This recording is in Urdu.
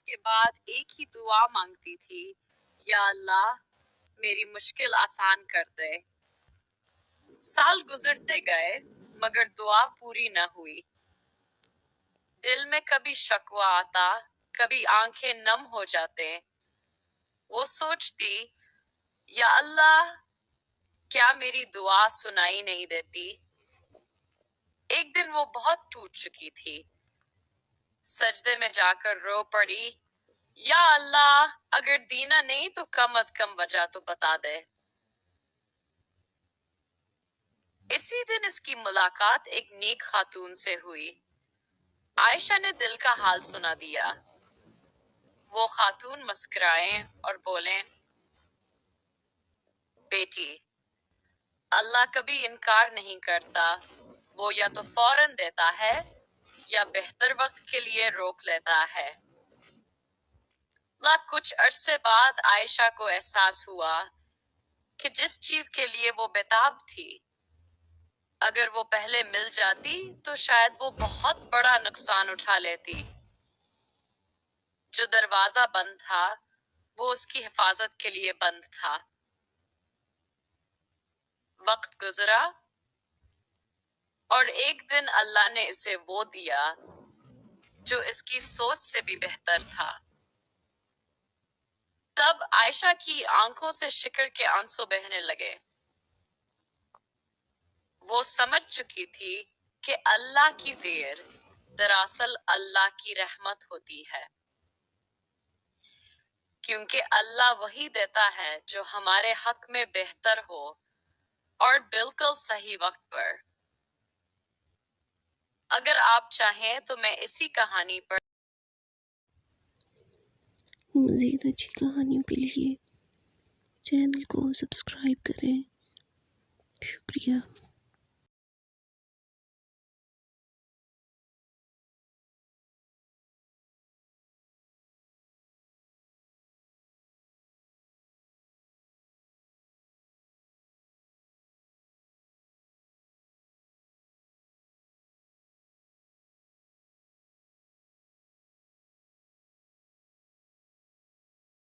کے بعد ایک ہی دعا مانگتی تھی، یا اللہ میری مشکل آسان کر دے۔ سال گزرتے گئے مگر دعا پوری نہ ہوئی۔ دل میں کبھی شکوہ آتا، کبھی آنکھیں نم ہو جاتے۔ وہ سوچتی، یا اللہ کیا میری دعا سنائی نہیں دیتی؟ ایک دن وہ بہت ٹوٹ چکی تھی، سجدے میں جا کر رو پڑی، یا اللہ اگر دینا نہیں تو کم از کم وجہ تو بتا دے۔ اسی دن اس کی ملاقات ایک نیک خاتون سے ہوئی۔ عائشہ نے دل کا حال سنا دیا۔ وہ خاتون مسکرائیں اور بولیں، بیٹی اللہ کبھی انکار نہیں کرتا، وہ یا تو فوراً دیتا ہے یا بہتر وقت کے لیے روک لیتا ہے۔ کچھ عرصے بعد عائشہ کو احساس ہوا کہ جس چیز کے لیے وہ بیتاب تھی، اگر وہ پہلے مل جاتی تو شاید وہ بہت بڑا نقصان اٹھا لیتی۔ جو دروازہ بند تھا وہ اس کی حفاظت کے لیے بند تھا۔ وقت گزرا اور ایک دن اللہ نے اسے وہ دیا جو اس کی سوچ سے بھی بہتر تھا۔ تب عائشہ کی آنکھوں سے شکر کے آنسو بہنے لگے۔ وہ سمجھ چکی تھی کہ اللہ کی دیر دراصل اللہ کی رحمت ہوتی ہے، کیونکہ اللہ وہی دیتا ہے جو ہمارے حق میں بہتر ہو اور بالکل صحیح وقت پر۔ اگر آپ چاہیں تو میں اسی کہانی پر مزید اچھی کہانیوں کے لیے چینل کو سبسکرائب کریں۔ شکریہ۔